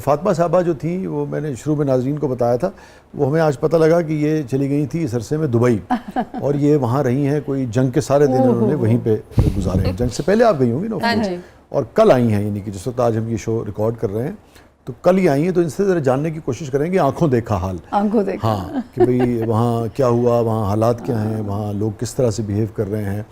فاطمہ صاحبہ جو تھیں وہ میں نے شروع میں ناظرین کو بتایا تھا، وہ ہمیں آج پتہ لگا کہ یہ چلی گئی تھی اس عرصے میں دبئی، اور یہ وہاں رہی ہیں، کوئی جنگ کے سارے دن انہوں نے وہیں پہ گزارے ہیں۔ جنگ سے پہلے آپ گئی ہوں گی نا، اور کل آئی ہیں، یعنی کہ جس وقت آج ہم یہ شو ریکارڈ کر رہے ہیں تو کل ہی آئی ہیں، تو ان سے ذرا جاننے کی کوشش کریں گے آنکھوں دیکھا حال، ہاں کہ بھئی وہاں کیا ہوا، وہاں حالات کیا ہیں، وہاں لوگ کس طرح سے بیہیو کر رہے ہیں،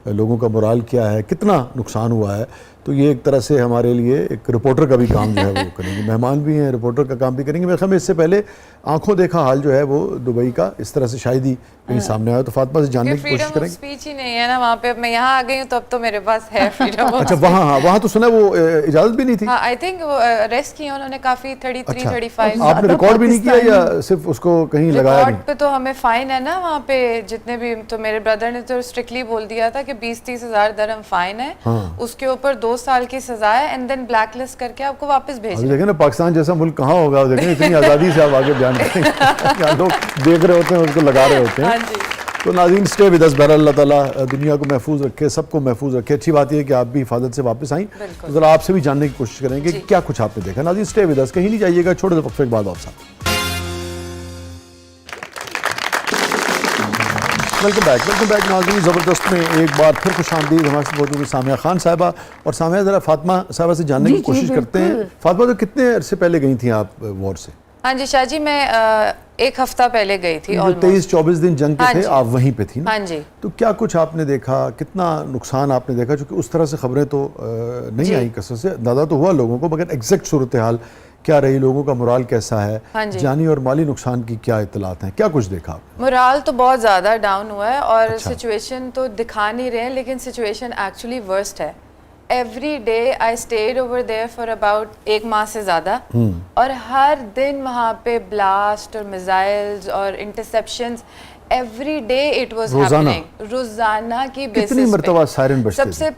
لوگوں کا مورال کیا ہے، کتنا نقصان ہوا ہے۔ تو یہ ایک طرح سے ہمارے لیے ایک رپورٹر کا بھی کام جو ہے وہ کریں گے، مہمان بھی ہیں، رپورٹر کا کام بھی کریں گے۔ میرے خیال میں اس سے پہلے آنکھوں دیکھا حال جو ہے وہ دبئی کا اس طرح سے شاید ہی کہیں سامنے آیا، تو فاطمہ سے جاننے کی کوشش کریں گے۔ اسپیچ ہی نہیں ہے نا وہاں پہ، میں یہاں آ گئی ہوں تو اب تو میرے پاس ہے فریڈم۔ اچھا وہاں تو سنا وہ اجازت بھی نہیں تھی؟ ہاں آئی تھنک وہ ریسٹ کیا انہوں نے کافی 33 35۔ آپ نے ریکارڈ بھی نہیں کیا یا صرف اس کو کہیں لگایا نہیں؟ ریکارڈ پہ تو ہمیں فائن ہے نا وہاں پہ جتنے بھی، تو میرے بردر نے تو اسٹرکٹلی بول دیا تھا کہ 20-30 ہزار درہم فائن ہے، اس کے اوپر 2 سال کی سزا ہے، اینڈ دین بلیک لسٹ کر کے آپ کو واپس بھیج دیں۔ دیکھیں نا پاکستان جیسا ملک کہاں ہوگا، دیکھیں اتنی آزادی سے آپ آگے بیان کریں گے، لوگ دیکھ رہے ہوتے ہیں، اس کو لگا رہے ہوتے ہیں۔ تو ناظرین اسٹے ود اس، بہرحال اللہ تعالیٰ دنیا کو محفوظ رکھے، سب کو محفوظ رکھے۔ اچھی بات یہ ہے کہ آپ بھی حفاظت سے واپس آئیں، تو ذرا آپ سے بھی جاننے کی کوشش کریں گے کہ کیا کچھ آپ نے دیکھا۔ ناظرین اسٹے ود اس، کہیں نہیں جائیے گا، چھوٹے سے وقفے کے بعد آپ ساتھ۔ ویلکم بیک ناظرین، زبردست میں ایک بار پھر خوش آمدید۔ ہمارے سے موجود سامیہ خان صاحبہ، اور سامیہ ذرا فاطمہ صاحبہ سے جاننے کی کوشش کرتے ہیں۔ فاطمہ تو کتنے عرصے پہلے گئی تھیں آپ وار سے؟ ہاں جی شاہ جی، میں 1 ہفتہ پہلے گئی تھی۔ 23-24 دن جنگ کے تھے، آپ وہیں پہ تھی نا؟ ہاں جی۔ تو کیا کچھ آپ نے دیکھا، کتنا نقصان آپ نے دیکھا؟ چونکہ اس طرح سے خبریں تو نہیں آئیں کثرت سے، اندازہ تو ہوا لوگوں کو، مگر ایگزیکٹ صورتحال کیا رہی، لوگوں کا مورال کیسا ہے، جانی اور مالی نقصان کی کیا اطلاعات ہیں، کیا کچھ دیکھا آپ نے؟ مورال تو بہت زیادہ ڈاؤن ہوا ہے، اور سچویشن تو دکھا نہیں رہے ہیں، لیکن سچویشن ایکچولی ورسٹ ہے۔ Every day I stayed over there for about 1 ماہ سے زیادہ، اور ہر دن وہاں پہ بلاسٹ اور میزائلز اور interceptions, every day it was happening, روزانہ کی بیسس پہ۔ کتنی مرتبہ سائرن بجتے تھے؟ سب سے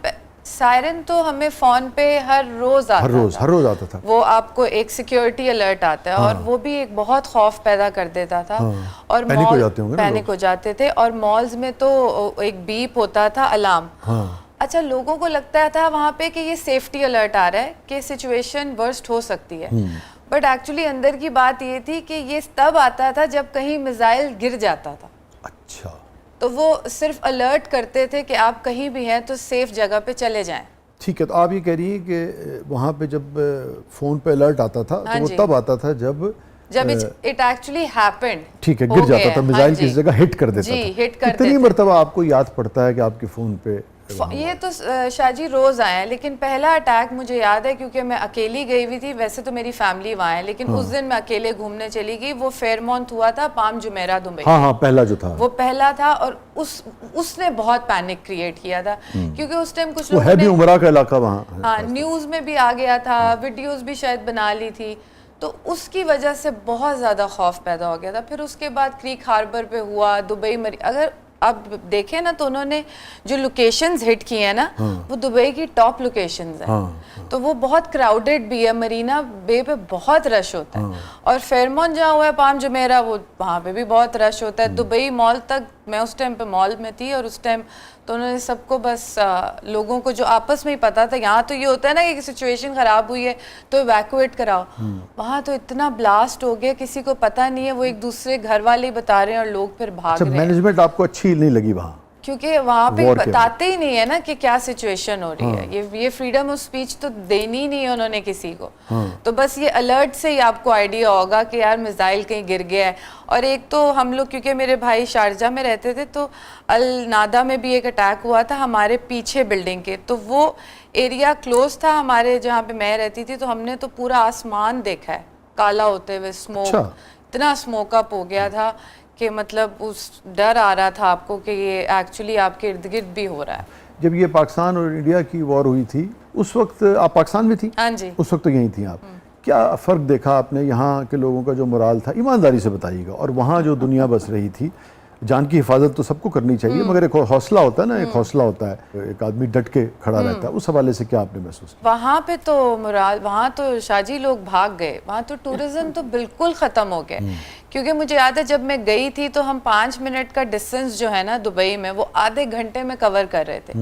سائرن تو ہمیں فون پہ ہر روز آتا تھا، وہ آپ کو ایک سیکیورٹی الرٹ آتا ہے، اور وہ بھی ایک بہت خوف پیدا کر دیتا تھا، اور پینک ہو جاتے تھے، اور مالز میں تو ایک بیپ ہوتا تھا الارم۔ اچھا لوگوں کو لگتا تھا وہاں پہ کہ یہ سیفٹی الرٹ آ رہا ہے کہ سچویشن ورسٹ ہو سکتی ہے، بٹ ایکچولی اندر کی بات یہ تھی کہ یہ تب آتا تھا جب کہیں میزائل گر جاتا تھا۔ اچھا، تو وہ صرف الرٹ کرتے تھے کہ آپ کہیں بھی ہیں تو سیف جگہ پہ چلے جائیں۔ ٹھیک ہے، تو آپ یہ کہہ رہی ہیں کہ وہاں پہ جب فون پہ الرٹ آتا تھا تو وہ تب آتا تھا جب اٹ ایکچولی ہیپنڈ، ٹھیک ہے، گر جاتا تھا، میزائل کس جگہ ہٹ کر دیتا تھا۔ کتنی مرتبہ آپ کو یاد پڑتا ہے کہ آپ کے فون پہ؟ یہ تو شاہ جی روز آئے ہیں، لیکن پہلا اٹیک مجھے یاد ہے کیونکہ میں اکیلی گئی ہوئی تھی، ویسے تو میری فیملی وہاں ہے، لیکن اس دن میں اکیلے گھومنے چلی گئی۔ وہ فیئرمونٹ ہوا تھا، پام جمیرہ دبئی، ہاں پہلا جو تھا وہ پہلا تھا، اور اس نے بہت پینک کریٹ کیا تھا، کیونکہ اس ٹائم کچھ وہ ہے بھی عمرہ کا علاقہ وہاں، ہاں نیوز میں بھی آ گیا تھا، ویڈیوز بھی شاید بنا لی تھی، تو اس کی وجہ سے بہت زیادہ خوف پیدا ہو گیا تھا۔ پھر اس کے بعد کریک ہاربر پہ ہوا، دبئی اگر آپ دیکھیں نا تو انہوں نے جو لوکیشنز ہٹ کی ہیں نا وہ دبئی کی ٹاپ لوکیشنز ہیں، تو وہ بہت کراؤڈڈ بھی ہے، مرینا بے پہ بہت رش ہوتا ہے، اور فیئرمونٹ جہاں ہوا ہے پام جمیرہ وہ وہاں پہ بھی بہت رش ہوتا ہے۔ دبئی مال تک، میں اس ٹائم پہ مال میں تھی، اور اس ٹائم تو انہوں نے سب کو بس لوگوں کو جو آپس میں ہی پتا تھا، یہاں تو یہ ہوتا ہے نا کہ سچویشن خراب ہوئی ہے تو ایویکویٹ کراؤ، وہاں تو اتنا بلاسٹ ہو گیا کسی کو پتہ نہیں ہے، وہ ایک دوسرے گھر والے بتا رہے ہیں اور لوگ پھر بھاگ رہے ہیں۔ مینجمنٹ آپ کو اچھی نہیں لگی وہاں؟ کیونکہ وہاں پہ بتاتے ہی نہیں ہے نا کہ کیا سچویشن ہو رہی ہے، یہ فریڈم آف سپیچ تو دینی نہیں ہے انہوں نے کسی کو، تو بس یہ الرٹ سے ہی آپ کو آئیڈیا ہوگا کہ یار میزائل کہیں گر گیا ہے۔ اور ایک تو ہم لوگ کیونکہ میرے بھائی شارجہ میں رہتے تھے، تو النادہ میں بھی ایک اٹیک ہوا تھا ہمارے پیچھے بلڈنگ کے، تو وہ ایریا کلوز تھا ہمارے جہاں پہ میں رہتی تھی، تو ہم نے تو پورا آسمان دیکھا ہے کالا ہوتے ہوئے، اسموک، اتنا اسموک اپ ہو گیا تھا کہ مطلب اس ڈر آ رہا تھا آپ کو کہ یہ ایکچولی آپ کے ارد گرد بھی ہو رہا ہے۔ جب یہ پاکستان اور انڈیا کی وار ہوئی تھی اس وقت آپ پاکستان میں تھی؟ ہاں جی، اس وقت تو یہیں تھیں آپ، کیا فرق دیکھا آپ نے؟ یہاں کے لوگوں کا جو مورال تھا، ایمانداری سے بتائیے گا، اور وہاں جو دنیا بس رہی تھی، جان کی حفاظت تو سب کو کرنی چاہیے، مگر ایک حوصلہ ہوتا ہے نا، ایک حوصلہ ہوتا ہے، ایک آدمی ڈٹ کے کھڑا رہتا ہے، اس حوالے سے کیا آپ نے محسوس کیا؟ وہاں پہ تو مراد، وہاں تو شاہ جی لوگ بھاگ گئے، وہاں تو ٹورزم تو بالکل ختم ہو گئے، کیونکہ مجھے یاد ہے جب میں گئی تھی تو ہم 5 منٹ کا ڈسٹینس جو ہے نا دبئی میں وہ آدھے گھنٹے میں کور کر رہے تھے،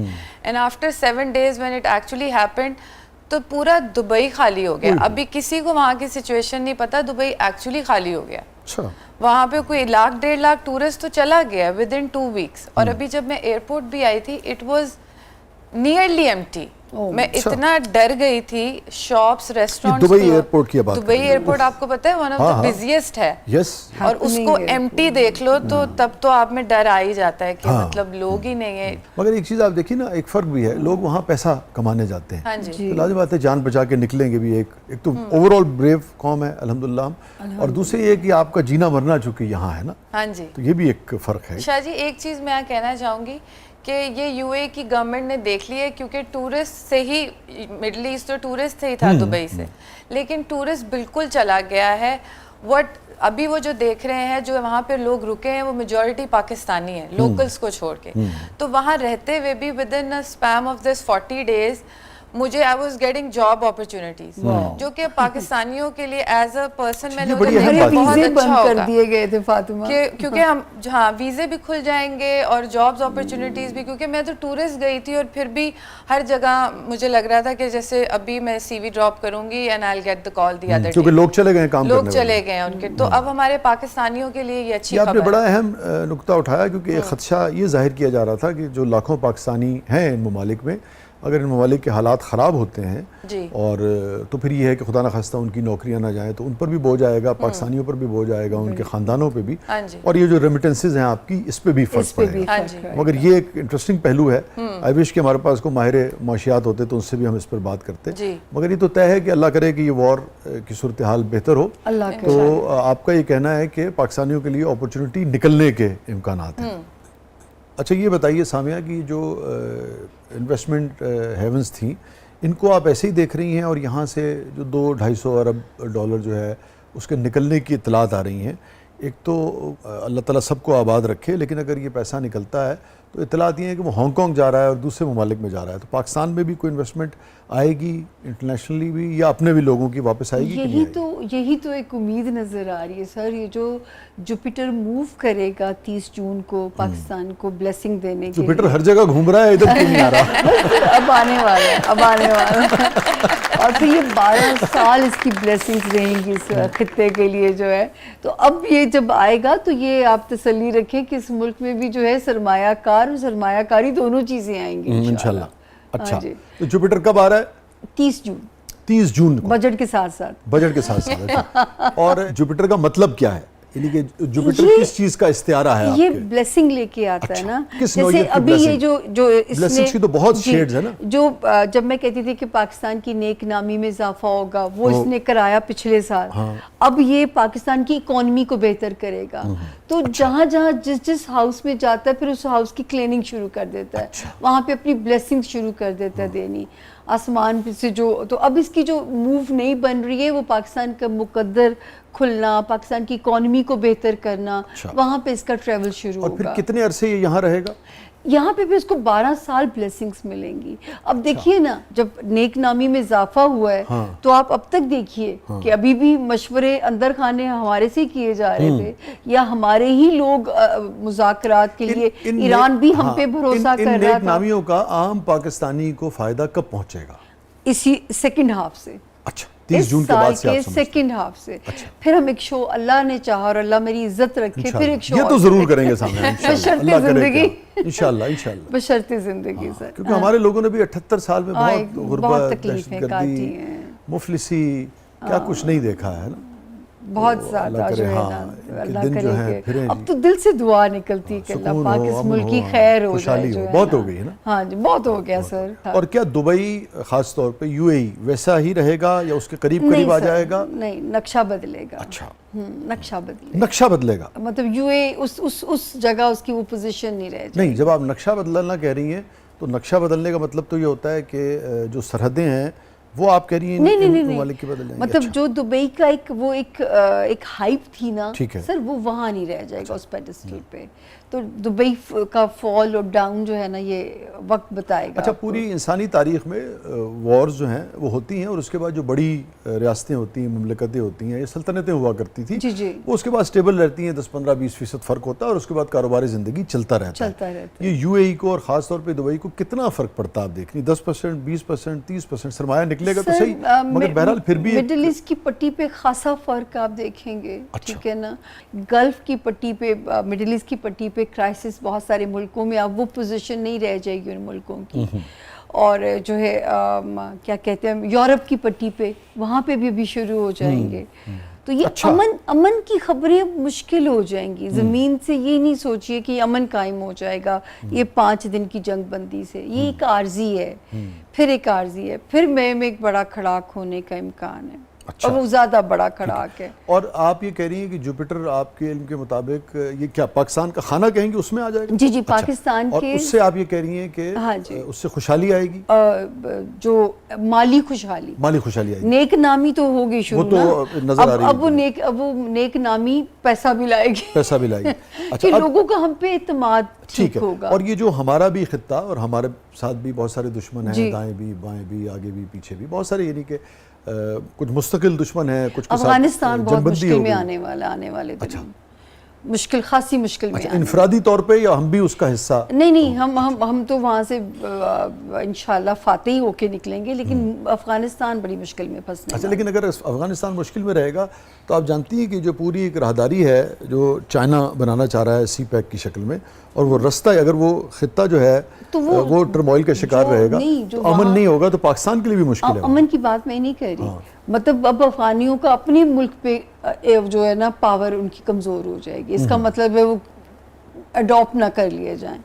and after 7 days when it actually happened تو پورا دبئی خالی ہو گیا. ابھی کسی کو وہاں کی سچویشن نہیں پتا, دبئی ایکچولی خالی ہو گیا. اچھا, وہاں پہ کوئی 1,00,000-1,50,000 ٹورسٹ تو چلا گیا ودن 2 weeks. اور ابھی جب میں ایئرپورٹ بھی آئی تھی, اٹ واز نیئرلی ایمٹی. میں اتنا ڈر گئی تھی. شاپس, ریسٹورینٹس, دبئی ایئرپورٹ کی بات, دبئی ایئرپورٹ آپ کو پتہ ہے ون آف دا بزیسٹ ہے, یس, اور اس کو ایمٹی دیکھ لو تو تب تو آپ میں ڈر آ ہی جاتا ہے کہ مطلب لوگ ہی نہیں ہے. مگر ایک چیز آپ دیکھیے نا, ایک فرق بھی ہے, لوگ وہاں پیسہ کمانے جاتے ہیں. ہاں جی, تو لازم بات ہے جان بچا کے نکلیں گے بھی. ایک تو اوور آل بریو قوم ہے الحمدللہ, اور دوسری یہ کہ آپ کا جینا مرنا چونکہ یہاں ہے نا, ہاں جی. تو یہ بھی ایک فرق ہے. شاہ جی ایک چیز میں کہنا چاہوں گی کہ یہ یو اے کی گورنمنٹ نے دیکھ لی ہے, کیونکہ ٹورسٹ سے ہی, مڈل ایسٹ تو ٹورسٹ سے ہی تھا دبئی سے, لیکن ٹورسٹ بالکل چلا گیا ہے. وٹ ابھی وہ جو دیکھ رہے ہیں, جو وہاں پہ لوگ رکے ہیں وہ میجورٹی پاکستانی ہیں, لوکلز کو چھوڑ کے. تو وہاں رہتے ہوئے بھی with in spam of this 40 days مجھے I was getting job opportunities, جو کہ پاکستانیوں کے لیے ایز اے پرسن میں نے بہت اچھا کر دیے گئے تھے فاطمہ, کیونکہ ہم ہاں ویزے بھی کھل جائیں گے اور جابز اپرچونیٹیز بھی. کیونکہ میں تو ٹورسٹ گئی تھی اور پھر بھی ہر جگہ مجھے لگ رہا تھا کہ جیسے ابھی میں سی وی ڈراپ کروں گی and I will get the call the other day, کیونکہ لوگ چلے گئے کام کرنے, لوگ چلے گئے ان کے. تو اب ہمارے پاکستانیوں کے لیے یہ اچھی خبر ہے. آپ نے بڑا اہم نقطہ اٹھایا, کیونکہ ایک خدشہ یہ ظاہر کیا جا رہا تھا کہ جو لاکھوں پاکستانی ہیں ان ممالک میں, اگر ان ممالک کے حالات خراب ہوتے ہیں اور تو پھر یہ ہے کہ خدا نخواستہ ان کی نوکریاں نہ جائیں, تو ان پر بھی بوجھ آئے گا, پاکستانیوں پر بھی بوجھ آئے گا, ان کے خاندانوں پہ بھی, اور یہ جو ریمیٹنسز ہیں آپ کی, اس پہ بھی فرق پڑے گا. مگر یہ ایک انٹرسٹنگ پہلو ہے. آئی وش کہ ہمارے پاس کو ماہر معاشیات ہوتے تو ان سے بھی ہم اس پر بات کرتے. مگر یہ تو طے ہے کہ اللہ کرے کہ یہ وار کی صورتحال بہتر ہو. تو آپ کا یہ کہنا ہے کہ پاکستانیوں کے لیے اپرچونٹی نکلنے کے امکانات ہیں. اچھا یہ بتائیے سامیہ کہ جو انویسٹمنٹ ہیونز تھیں, ان کو آپ ایسے ہی دیکھ رہی ہیں, اور یہاں سے جو 200-250 ارب ڈالر جو ہے اس کے نکلنے کی اطلاعات آ رہی ہیں. ایک تو اللہ تعالیٰ سب کو آباد رکھے, لیکن اگر یہ پیسہ نکلتا ہے تو اطلاعات یہ ہے کہ وہ ہانگ کانگ جا رہا ہے اور دوسرے ممالک میں جا رہا ہے. تو پاکستان میں بھی کوئی انویسٹمنٹ آئے گی انٹرنیشنلی بھی, یا اپنے بھی لوگوں کی واپس آئے گی؟ یہی تو ایک امید نظر آ رہی ہے سر. یہ جو جوپیٹر موو کرے گا 30 جون کو پاکستان کو بلیسنگ دینے کے, جوپیٹر ہر جگہ گھوم رہا ہے, ادھر کیوں نہیں آ رہا؟ اب آنے والا ہے. اور پھر یہ 12 سال اس کی بلیسنگز رہیں گی اس خطے کے لیے جو ہے. تو اب یہ جب آئے گا تو یہ آپ تسلی رکھیں کہ اس ملک میں بھی جو ہے سرمایہ کار اور سرمایہ کاری دونوں چیزیں آئیں گی انشاءاللہ. اچھا, تو جوپیٹر کب آ رہا ہے؟ 30 جون کو, بجٹ کے ساتھ ساتھ. اور جوپیٹر کا مطلب کیا ہے, یعنی کہ جوپیٹر کس چیز کا استعارہ ہے؟ یہ بلیسنگ لے کے آتا ہے نا. جیسے ابھی یہ جو بلیسنگز کی تو بہت شیڈز ہیں نا. جو جب میں کہتی تھی کہ پاکستان کی نیک نامی میں اضافہ ہوگا, وہ اس نے کرایا پچھلے سال. اب یہ پاکستان کی اکانومی کو بہتر کرے گا. تو جہاں جس ہاؤس میں جاتا ہے پھر اس ہاؤس کی کلیننگ شروع کر دیتا ہے, وہاں پہ اپنی بلیسنگ شروع کر دیتا ہے دینی آسمان سے. جو تو اب اس کی جو موو نہیں بن رہی ہے وہ پاکستان کا مقدر کھلنا, پاکستان کی اکانومی کو بہتر کرنا, وہاں پہ اس کا ٹریول شروع ہوگا. اور پھر کتنے عرصے یہ یہاں رہے گا؟ یہاں پہ بھی اس کو 12 سال بلیسنگز ملیں گی. اب دیکھیے نا, جب نیک نامی میں اضافہ ہوا ہے تو آپ اب تک دیکھیے کہ ابھی بھی مشورے اندر خانے ہمارے سے کیے جا رہے تھے, یا ہمارے ہی لوگ مذاکرات کے لیے, ایران بھی ہم پہ بھروسہ کر رہا تھا. نیک نامیوں کا عام پاکستانی کو فائدہ کب پہنچے گا؟ اسی سیکنڈ ہاف سے. اچھا, 30 جون کے بعد سے آپ سمجھتے ہیں. سیکنڈ ہاف سے. پھر ہم ایک شو, اللہ نے چاہا اور اللہ میری عزت رکھے, پھر ایک شو یہ تو ضرور کریں گے سامنے بشرطِ زندگی. انشاءاللہ بشرطِ زندگی سر. کیونکہ ہمارے لوگوں نے بھی 78 سال میں بہت غربت, تکلیفیں کاٹی ہیں, مفلسی, کیا کچھ نہیں دیکھا ہے نا. بہت زیادہ جو ہے نا, اللہ کرے کہ اب تو دل سے دعا نکلتی کہ اللہ پاک اس ملک کی خیر ہو جائے. بہت ہو گئی ہے نا. ہاں جی, بہت ہو گیا سر. اور کیا دبئی خاص طور پہ یو اے ای ویسا ہی رہے گا یا اس کے قریب آ جائے گا؟ نہیں, نقشہ بدلے گا. اچھا, نقشہ بدلے گا, مطلب یو اے اس جگہ اس کی وہ پوزیشن نہیں رہ جائے. نہیں, جب آپ نقشہ بدلنا کہہ رہی ہیں تو نقشہ بدلنے کا مطلب تو یہ ہوتا ہے کہ جو سرحدیں ہیں وہ آپ کہہ رہی ہیں ممالک کی بدل جائیں گی. مطلب جو دبئی کا ایک ہائپ تھی نا سر, وہ وہاں نہیں رہ جائے گا اس پیڈسٹل پہ. تو دبئی کا فال اور ڈاؤن جو ہے نا یہ وقت بتائے گا. اچھا, پوری انسانی تاریخ میں وارز جو ہیں وہ ہوتی ہیں, اور اس کے بعد جو بڑی ریاستیں ہوتی ہیں, مملکتیں ہوتی ہیں, یہ سلطنتیں ہوا کرتی تھی, وہ اس کے بعد سٹیبل رہتی ہیں, 10-15-20% فرق ہوتا ہے, اور اس کے بعد کاروباری زندگی چلتا رہتا ہے. یہ یو اے ای کو اور خاص طور پہ دبئی کو کتنا فرق پڑتا ہے آپ دیکھ رہی ہیں؟ 10%, 20%, 30% سرمایہ نکلے نکلے گا تو صحیح، مگر بہرحال پھر بھی مڈل ایسٹ کی پٹی پہ خاصا فرق آپ دیکھیں گے، ٹھیک ہے نا. گلف کی پٹی پہ، مڈل ایسٹ کی پٹی پہ کرائسس بہت سارے ملکوں میں اب وہ پوزیشن نہیں رہ جائے گی ان ملکوں کی. اور جو ہے کیا کہتے ہیں یورپ کی پٹی پہ، وہاں پہ بھی شروع ہو جائیں گے. تو یہ امن کی خبریں اب مشکل ہو جائیں گی. زمین سے یہ نہیں سوچیے کہ امن قائم ہو جائے گا یہ 5 دن کی جنگ بندی سے. یہ ایک عارضی ہے، پھر ایک عارضی ہے، پھر میں ایک بڑا کھڑاک ہونے کا امکان ہے. اور وہ زیادہ بڑا کھڑاک ہے. اور آپ یہ کہہ رہی ہیں کہ جوپیٹر آپ کے علم کے مطابق یہ کیا پاکستان کا خانہ کہیں گے اس میں آ جائے گا؟ جی پاکستان کے. اور اس سے آپ یہ کہہ رہی ہیں کہ اس سے خوشحالی آئے گی، جو مالی خوشحالی آئے گی. نیک نامی تو ہوگی شروع، وہ تو نظر آ رہی ہے. اب وہ نیک نامی پیسہ بھی لائے گی. کہ لوگوں کا ہم پہ اعتماد ٹھیک ہوگا. اور یہ جو ہمارا بھی خطہ اور ہمارے ساتھ بھی بہت سارے دشمن ہیں، دائیں بھی بائیں بھی آگے بھی پیچھے بھی بہت سارے، یعنی کہ کچھ مستقل دشمن ہیں، کچھ افغانستان بہت مشکل میں آنے والے دنوں مشکل، خاصی مشکل میں. انفرادی طور پہ یا ہم بھی اس کا حصہ؟ نہیں، ہم تو وہاں سے انشاءاللہ فاتح ہو کے نکلیں گے، لیکن افغانستان بڑی مشکل میں پھنسنے. اچھا، لیکن اگر افغانستان مشکل میں رہے گا تو آپ جانتی ہیں کہ جو پوری ایک راہداری ہے جو چائنا بنانا چاہ رہا ہے سی پیک کی شکل میں، اور وہ رستہ اگر وہ خطہ جو ہے وہ ٹرموائل کا شکار رہے گا تو امن نہیں ہوگا، تو پاکستان کے لیے بھی مشکل ہے. امن کی بات میں نہیں کہہ رہی، مطلب اب افغانیوں کا اپنے ملک پہ جو ہے نا پاور ان کی کمزور ہو جائے گی. اس کا مطلب ہے وہ اڈاپٹ نہ کر لیے جائیں.